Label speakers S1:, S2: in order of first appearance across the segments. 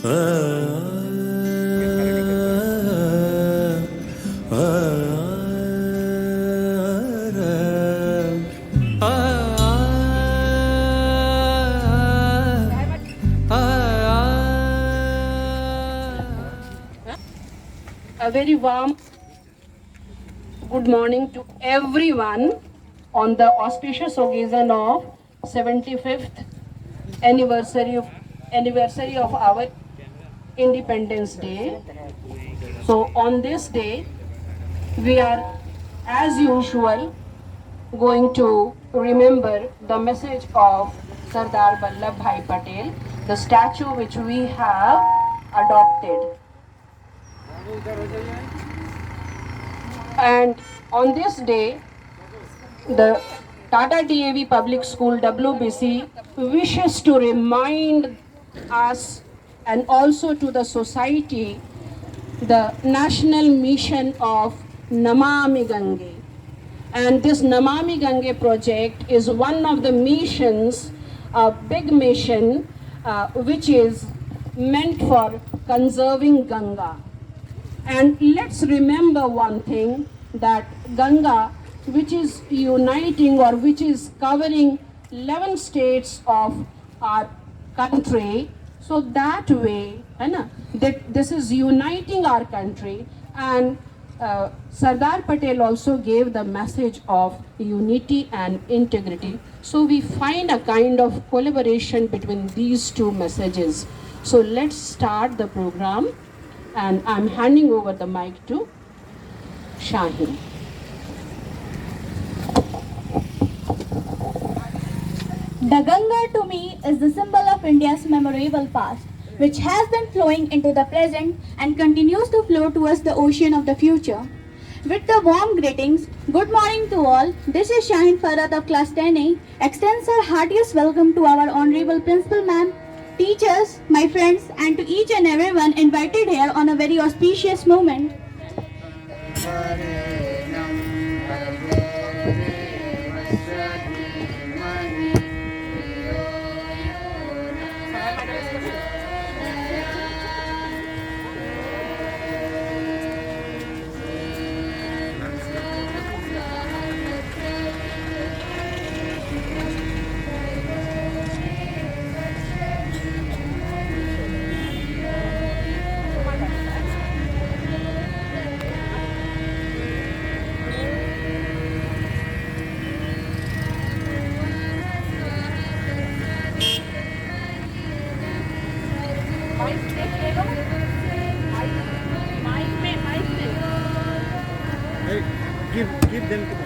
S1: A very warm good morning to everyone on the auspicious occasion of 75th anniversary of our Independence Day. So on this day, we are as usual going to remember the message of Sardar Vallabhbhai Patel, the statue which we have adopted. And on this day, the Tata TAV Public School WBC wishes to remind us and also to the society the national mission of Namami Gange. And this Namami Gange project is one of the missions, a big mission, which is meant for conserving Ganga. And let's remember one thing, that Ganga, which is uniting or which is covering 11 states of our country, so that way, that this is uniting our country. And Sardar Patel also gave the message of unity and integrity. So we find a kind of collaboration between these two messages. So let's start the program, and I'm handing over the mic to Shaheen.
S2: The Ganga to me is the symbol of India's memorable past, which has been flowing into the present and continues to flow towards the ocean of the future. With the warm greetings, good morning to all. This is Shaheen Farad of class 10A. Extends our heartiest welcome to our honorable principal ma'am, teachers, my friends, and to each and everyone invited here on a very auspicious moment.
S3: Give them to me.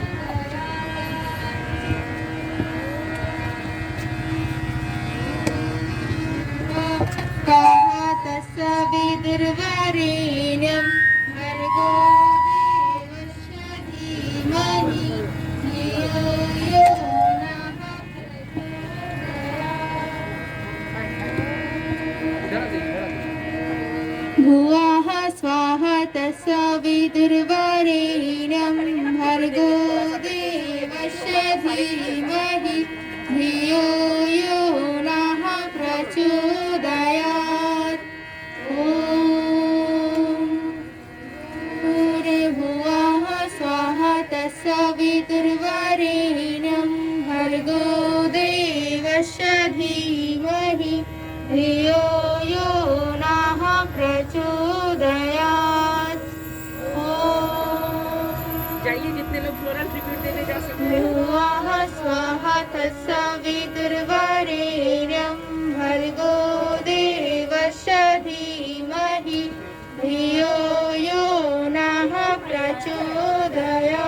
S2: भुवः स्वाहा तत्सवितुर्वरेण्यं भर्गो देवस्य धीमहि धियो यो नः प्रचोदयात् ॐ भूर्भुवः स्वाहा तत्सवितुर्वरेण्यं भर्गो देवस्य धीमहि धियो यो नः प्रचोदयात्
S1: जाइए जितने लोग फ्लोरल ट्रिब्यूट देने जा सकते हैं।
S2: भुवः स्वाहा तत्सवितुर्वरेण्यं भर्गो देवस्य धीमहि धियो यो नः प्रचोदयात्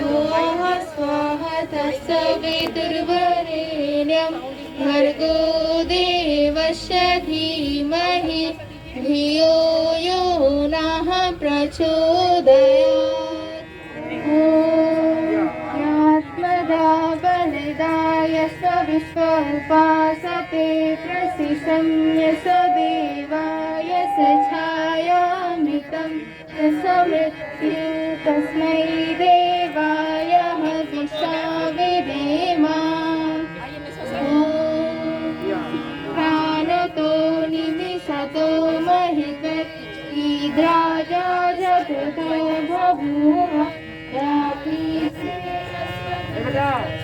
S2: भुवः स्वाहा तत्सवितुर्वरेण्यं भर्गो देवस्य धीमहि धियो यो नः प्रचोदयात् यात्मदा बलिदाय स्वविश्वोपासते प्रसिशम्य स्वदेवाय सछायामृतं समृत्यु तस्मै देवाय हविषा विधेम ॐ निद्राजाजतो बभूव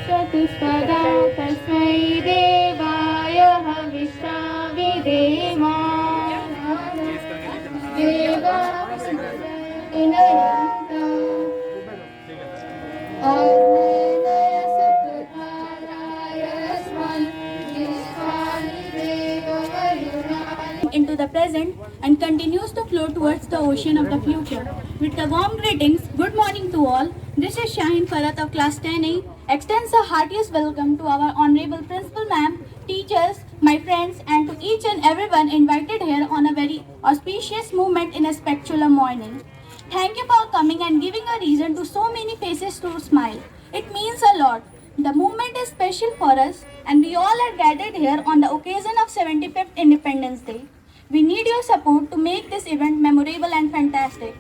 S2: चतुष्पदा तस्मै देवाय हविष्याविधेम देवा into the present and continues to flow towards the ocean of the future. With the warm greetings, good morning to all. This is Shahin Farat of class 10A. Extends a heartiest welcome to our honorable principal ma'am, teachers, my friends, and to each and everyone invited here on a very auspicious moment in a spectacular morning. Thank you for coming and giving a reason to so many faces to smile. It means a lot. The movement is special for us and we all are gathered here on the occasion of 75th Independence Day. We need your support to make this event memorable and fantastic.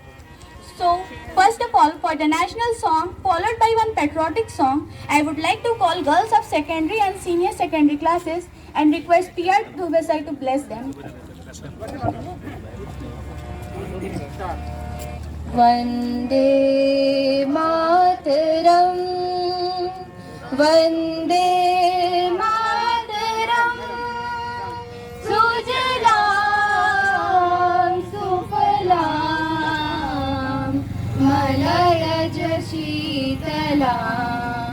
S2: So, first of all, for the national song, followed by one patriotic song, I would like to call girls of secondary and senior secondary classes and request PR Dubesai to bless them. Vande Mataram, Vande Mataram, Sujalam Sufalam, Malayaj Sheetalam,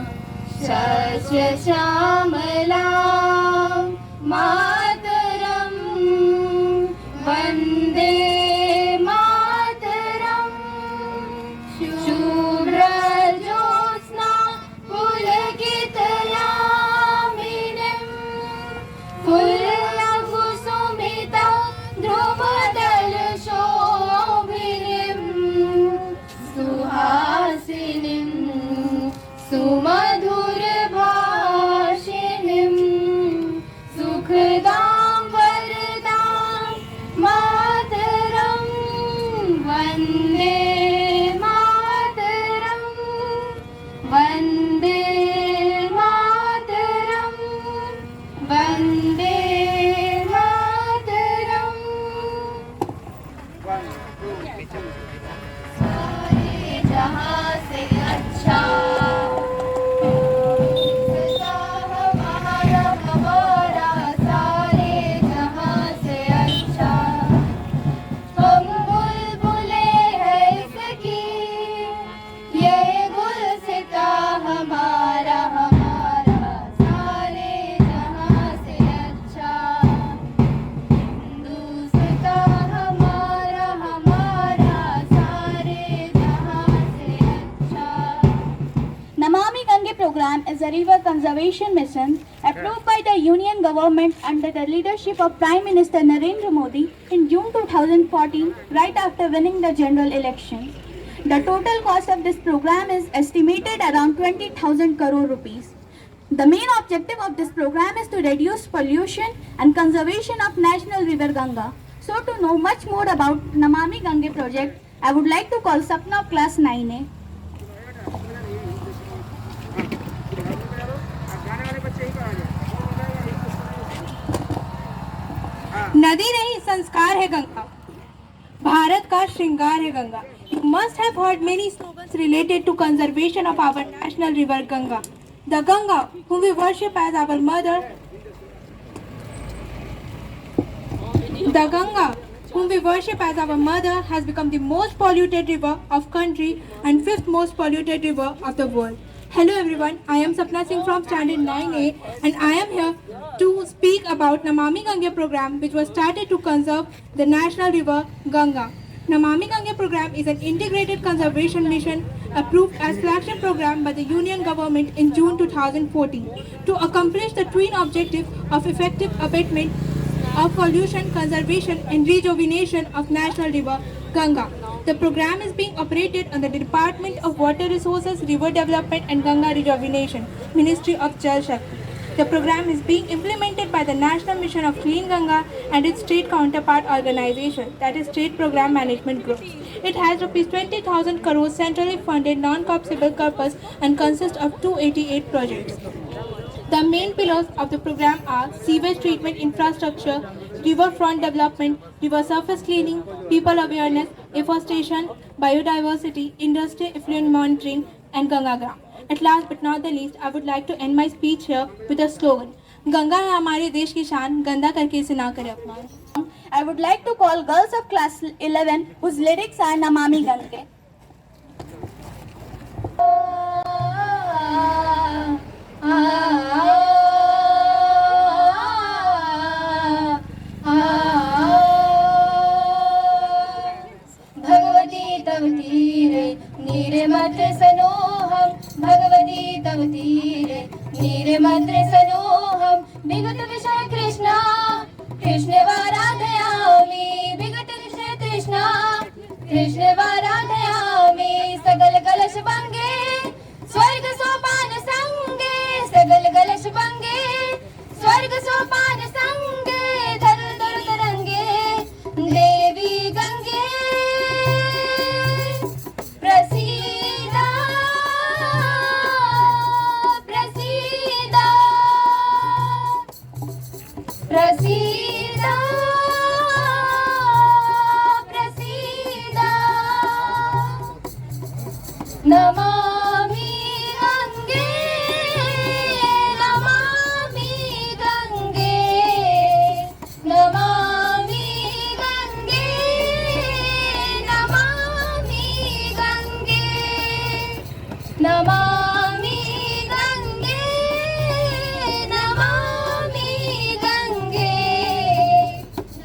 S2: Shasya Shamalam, Mataram, Vande Mataram, Shubhra Jyotsna Pulakitayaminim, Fullakusumita Dhrumadal Shobhinim, Suhasinim, Sumadhur Bhashinim, Sukhdam Vardam Mataram, Vande Mataram, Vande Mataram, Vande Mataram. सारे जहां से अच्छा हमारा हमारा सारे जहां से अच्छा हम बुलबुले हैं इसकी ये गुलसिता हमारा हमारा सारे जहां से अच्छा हिंदुस्ता हमारा हमारा सारे जहां से अच्छा. Namami Gange program is a river conservation mission approved by the Union government under the leadership of Prime Minister Narendra Modi in June 2014, right after winning the general elections. The total cost of this program is estimated around 20,000 crore rupees. The main objective of this program is to reduce pollution and conservation of national river Ganga. So to know much more about Namami Gange project, I would like to call Sapna of class 9A.
S3: नदी नहीं संस्कार है गंगा भारत का श्रृंगार है Ganga. You must have heard many slogans related to conservation of our national river Ganga. The Ganga, whom we worship as our mother, has become the most polluted river of country and fifth most polluted river of the world. Hello everyone, I am Sapna Singh from Standard 9A and I am here to speak about Namami Gange program, which was started to conserve the national river Ganga. Namami Gange program is an integrated conservation mission approved as flagship program by the Union government in June 2014 to accomplish the twin objective of effective abatement of pollution, conservation and rejuvenation of national river Ganga. The program is being operated under the Department of Water Resources, River Development and Ganga Rejuvenation, Ministry of Jal Shakti. The program is being implemented by the National Mission of Clean Ganga and its state counterpart organization, that is State Program Management Group. It has Rs 20,000 crores centrally funded non-corpusable corpus and consists of 288 projects. The main pillars of the program are sewage treatment infrastructure, riverfront development, river surface cleaning, people awareness, afforestation, biodiversity, industry effluent monitoring, and Gangagram. At last but not the least, I would like to end my speech here with a slogan. Ganga है हमारे देश की शान, गंदा करके इसे ना करे अपमान.
S2: I would like to call girls of class 11 whose lyrics are Namami Gange. Bhagwati तव तीरे नीरमद्र सनोहम, भगवती तव तीरे नीरमद्र सनोहम, विगत विषय कृष्णा कृष्ण वाराधयामि, विगत विषय कृष्णा कृष्ण वाराधयामि, सगल कलश बंगे स्वर्ग सोपान संगे, सगल कलश बंगे स्वर्ग सोपान संगे, धर धर तरंगे देवी गंगे प्रसीदा प्रसीदा प्रसीदा प्रसीदा, नमामि गंगे नमामि गंगे नमामि गंगे नमामि गंगे नमामि गंगे नमामि गंगे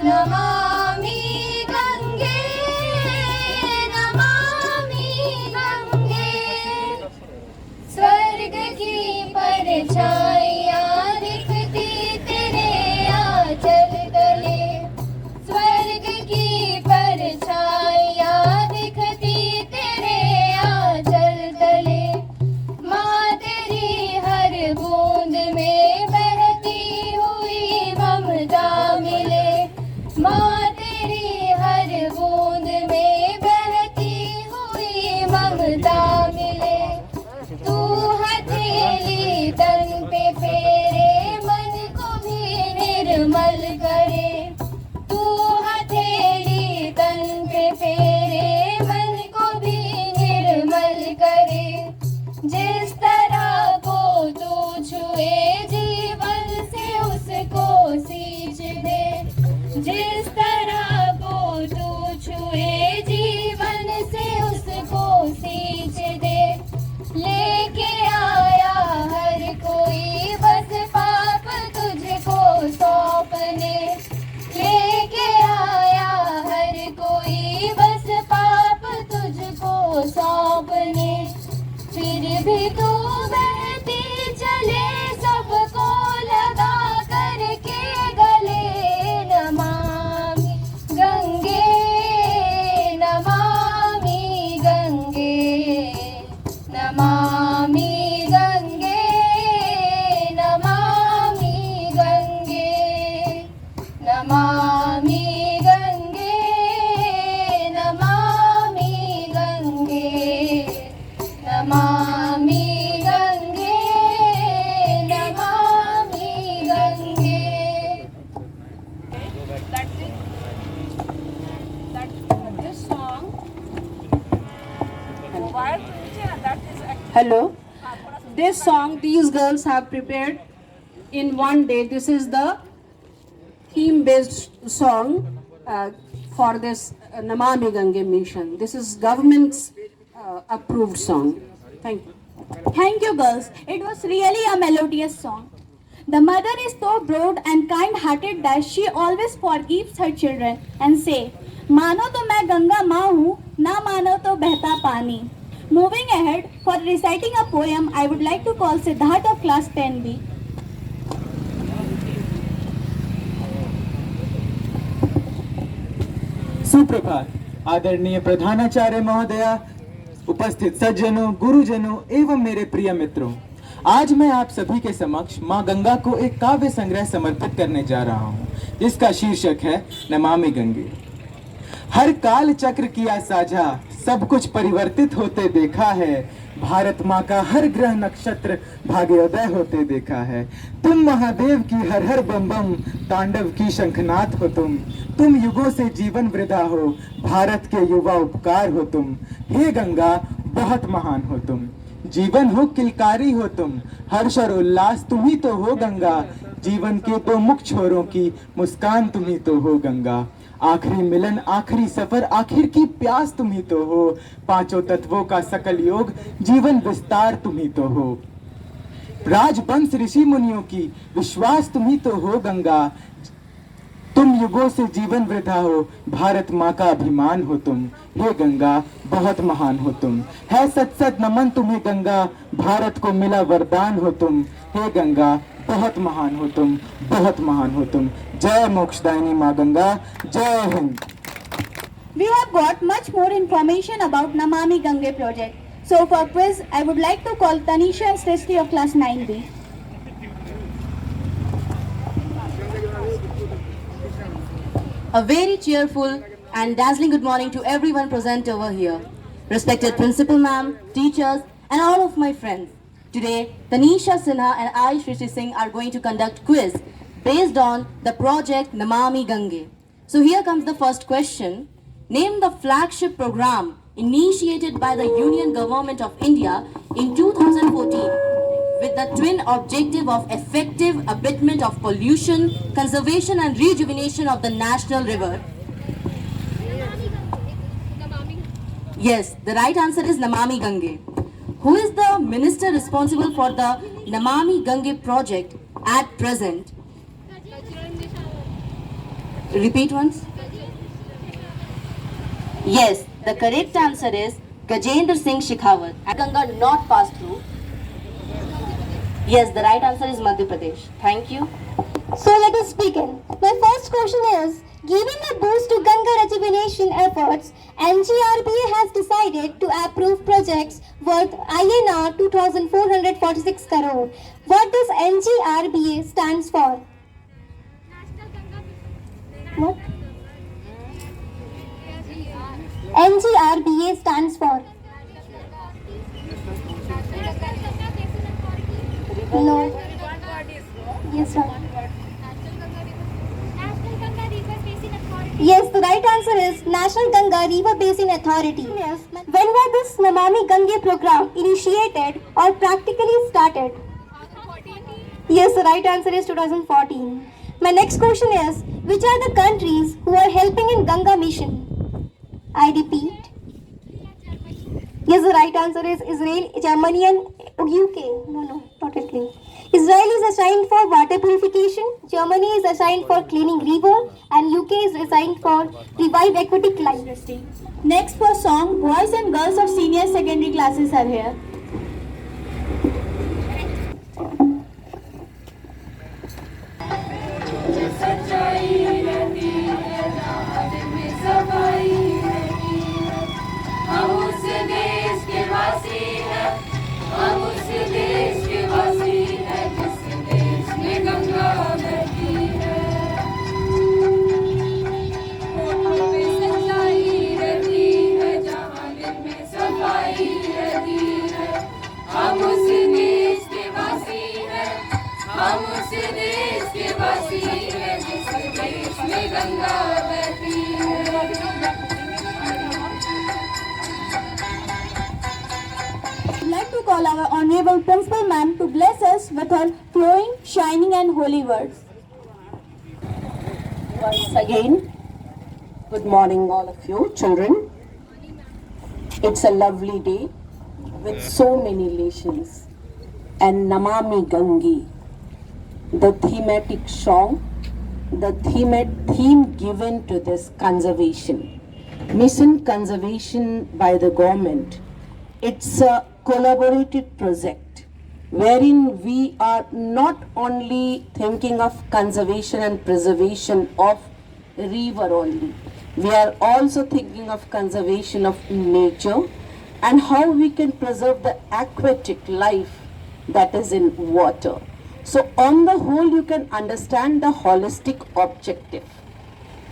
S2: नमामि गंगे नमामि गंगे, स्वर्ग की परछाइयाँ दिखती तेरे आंचल तले, स्वर्ग की परछाइयाँ दिखती तेरे आंचल तले, माँ तेरी हर बूंद में बहती हुई ममता मिले, माँ तेरी हर बूंद में बहती हुई ममता मिले, तू हथेली तन पे फेरे मन को भी निर्मल करे, तू हथेली तन पे फेरे मन को भी निर्मल करे, जिस तरह को तू छुए जीवन से उसको सींच दे, जिस तरह को तू छुए जीवन से उसको सींच दे, लेके आया हर कोई बस पाप तुझको सौंपने, लेके आया हर कोई बस पाप तुझको सौंपने, फिर भी तू बहती चले सबको लगा करके गले, Namami Gange Namami Gange Namami Gange Namami Gange Namami Gange Namami Gange Namami Gange Namami Gange.
S1: This song. Hello. This song these girls have prepared in one day. This is the theme-based song for this Namami Gange mission. This is government's approved song. Thank you.
S2: Thank you, girls. It was really a melodious song. The mother is so broad and kind-hearted that she always forgives her children and say, मानो तो मैं गंगा माँ हूँ, ना मानो तो बहता पानी. Moving ahead, for reciting a poem, I would like to call Siddharth of class 10B.
S4: सुप्रभात आदरणीय प्रधानाचार्य महोदया, उपस्थित सज्जनों, गुरुजनों एवं मेरे प्रिय मित्रों, आज मैं आप सभी के समक्ष मां गंगा को एक काव्य संग्रह समर्पित करने जा रहा हूं, जिसका शीर्षक है नमामि गंगे। हर काल चक्र किया साझा, सब कुछ परिवर्तित होते देखा है, भारत माँ का हर ग्रह नक्षत्र भाग्योदय होते देखा है। तुम महादेव की हर हर बम बम तांडव की शंखनाथ हो तुम युगों से जीवन वृद्धा हो, भारत के युवा उपकार हो तुम। हे गंगा बहुत महान हो तुम, जीवन हो किलकारी हो तुम, हर्ष और उल्लास तुम ही तो हो गंगा, जीवन के दो मुख छोरों की मुस्कान तुम ही तो हो गंगा। आखिरी मिलन आखिरी सफर आखिर की प्यास तुम ही तो हो, पांचों तत्वों का सकल योग जीवन विस्तार तुम ही तो हो। राजवंश ऋषि मुनियों की विश्वास तुम ही तो हो गंगा, तुम युगों से जीवन वृद्धा हो, भारत माँ का अभिमान हो तुम। हे गंगा बहुत महान हो तुम, है सत सत नमन तुम्हें गंगा, भारत को मिला वरदान हो तुम। हे गंगा बहुत महान हो तुम, बहुत महान हो तुम। जय मोक्षदायिनी माँ गंगा, जय Hind.
S2: We have got much more information about Namami Gange project. So for quiz, I would like to call Tanisha and Srishti of class 9B.
S5: A very cheerful and dazzling good morning to everyone present over here. Respected principal ma'am, teachers and all of my friends. Today, Tanisha Sinha and I, Shrishti Singh, are going to conduct quiz based on the project Namami Gange. So here comes the first question. Name the flagship program initiated by the Union Government of India in 2014 with the twin objective of effective abatement of pollution, conservation and rejuvenation of the national river. Yes, the right answer is Namami Gange. Who is the minister responsible for the Namami Gange project at present? Repeat once. Yes, the correct answer is Gajendra Singh Shekhawat. Ganga not passed through. Yes, the right answer is Madhya Pradesh. Thank you.
S6: So let us begin. My first question is, giving a boost to Ganga rejuvenation efforts, NGRBA has decided to approve projects worth INR 2,446 crore. What does NGRBA stands for? What? NGRBA stands for? No. Yes, sir. Yes, the right answer is National Ganga River Basin Authority. Yes. When was this Namami Gange program initiated or practically started? Yes, the right answer is 2014. My next question is, which are the countries who are helping in Ganga mission? I repeat. Yes, the right answer is Israel, Germany and UK. No, not Italy. Israel is assigned for water purification, Germany is assigned for cleaning river, and UK is assigned for revive aquatic life.
S2: Next for song, boys and girls of senior secondary classes are here. I'd like to call our Honorable Principal Ma'am to bless us with her flowing, shining and holy words.
S1: Once again, good morning all of you children. It's a lovely day with so many relations. And Namami Gange, the thematic song, the theme given to this conservation. Mission conservation by the government. It's a collaborative project wherein we are not only thinking of conservation and preservation of river only. We are also thinking of conservation of nature and how we can preserve the aquatic life that is in water. So on the whole you can understand the holistic objective.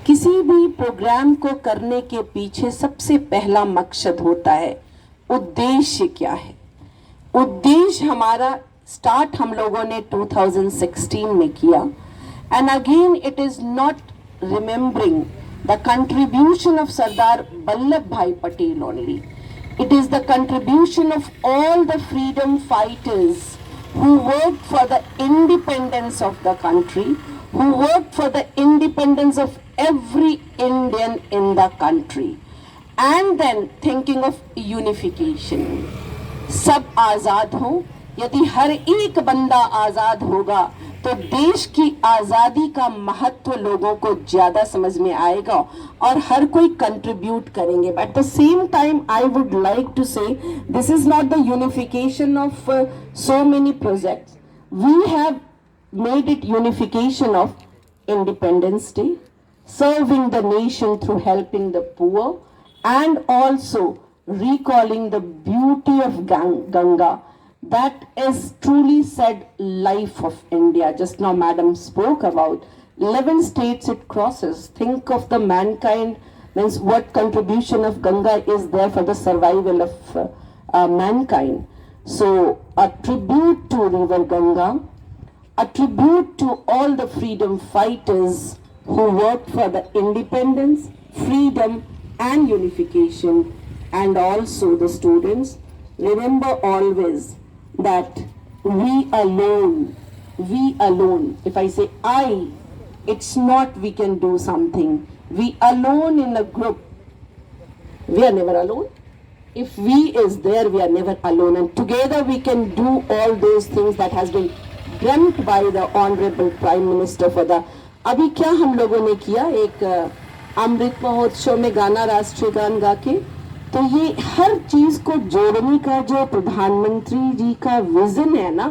S1: किसी भी programme को करने के पीछे सबसे पहला मकसद होता है, उद्देश्य क्या है. उद्देश्य हमारा स्टार्ट हम लोगों ने 2016 में किया, and again it is not remembering the contribution of Sardar Vallabhbhai Patel only. It is the contribution of all the freedom fighters who worked for the independence of the country, who worked for the independence of every Indian in the country, and then thinking of unification. सब आजाद हो, यदि हर एक बंदा आजाद होगा तो देश की आजादी का महत्व लोगों को ज्यादा समझ में आएगा और हर कोई कंट्रीब्यूट करेंगे. But at the same time I would like to say this is not the unification of so many projects. We have made it unification of Independence Day, serving the nation through helping the poor, and also recalling the beauty of Ganga. That is truly said life of India. Just now Madam spoke about 11 states it crosses. Think of the mankind, means what contribution of Ganga is there for the survival of mankind. So a tribute to River Ganga, a tribute to all the freedom fighters who worked for the independence, freedom and unification, and also the students. Remember always that we alone, if I say I, it's not we can do something. We alone in a group, we are never alone. If we is there, we are never alone, and together we can do all those things that has been dreamt by the honorable prime minister for the. अभी क्या हम लोगों ने किया, एक अमृत महोत्सव में गाना, राष्ट्रीय गान गा के, तो ये हर चीज को जोड़ने का जो प्रधानमंत्री जी का विजन है ना,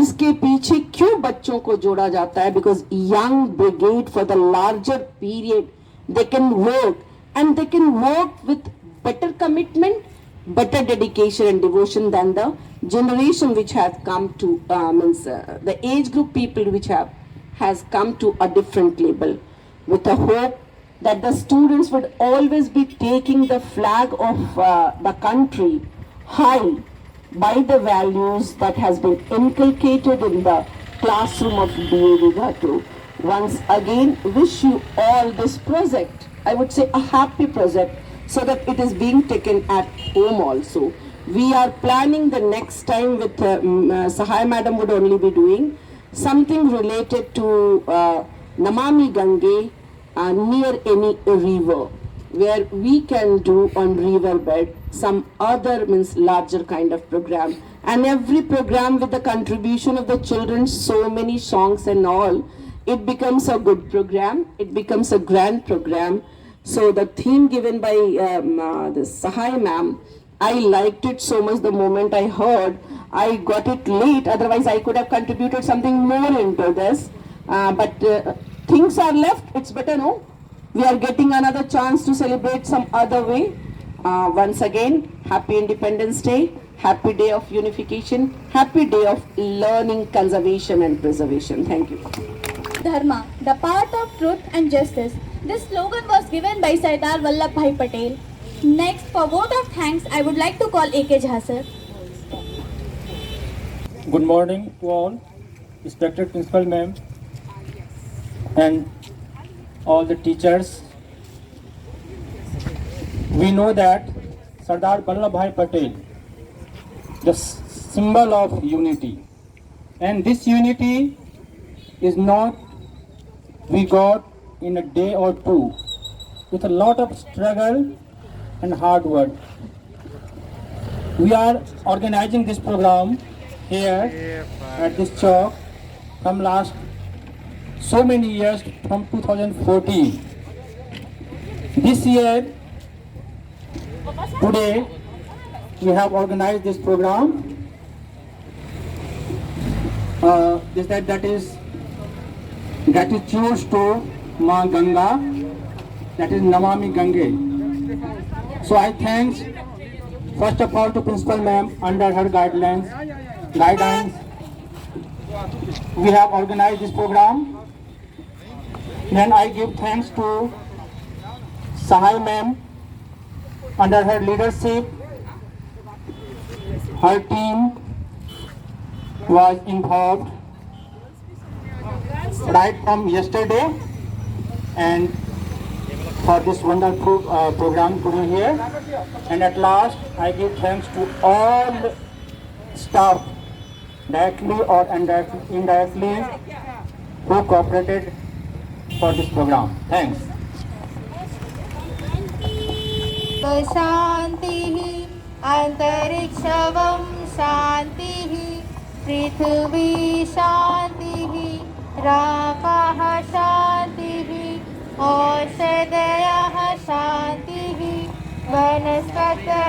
S1: इसके पीछे क्यों बच्चों को जोड़ा जाता है? Because young brigade for the larger period they can work, and they can work with better commitment, better dedication and devotion than the generation which has come to the age group people which has come to a different level, with a hope that the students would always be taking the flag of the country high by the values that has been inculcated in the classroom of BA Vigatu. Once again, wish you all this project, I would say a happy project, so that it is being taken at home also. We are planning the next time with Sahai Madam would only be doing something related to Namami Gange near any river, where we can do on river bed some other larger kind of program, and every program with the contribution of the children, so many songs and all, it becomes a good program, it becomes a grand program. So the theme given by the Sahai ma'am, I liked it so much the moment I heard. I got it late, otherwise I could have contributed something more into this. But things are left, it's better, no? We are getting another chance to celebrate some other way. Once again, happy Independence Day, happy day of unification, happy day of learning, conservation and preservation. Thank you.
S2: Dharma, the path of truth and justice. This slogan was given by Sardar Vallabhbhai Patel. Next, for vote of thanks, I would like to call A.K. Jha sir.
S7: Good morning to all, respected principal ma'am and all the teachers. We know that Sardar Vallabhbhai Patel, the symbol of unity, and this unity is not we got in a day or two, with a lot of struggle and hard work. We are organizing this program here at this chalk from last so many years, from 2014. This year, today, we have organized this program. That is gratitude to Ma Ganga, that is Namami Gange. So I thanks first of all to Principal Ma'am, under her guidelines, we have organized this program. Then I give thanks to Sahai Ma'am, under her leadership, her team, was involved right from yesterday, and for this wonderful program to be here. And at last, I give thanks to all the staff, directly or indirectly, who cooperated for this program. Thanks.
S3: शान्तिः अन्तरिक्षवं शान्तिः पृथिवी शान्तिः रापः शान्तिः औषधयः शान्तिः वनस्पतयः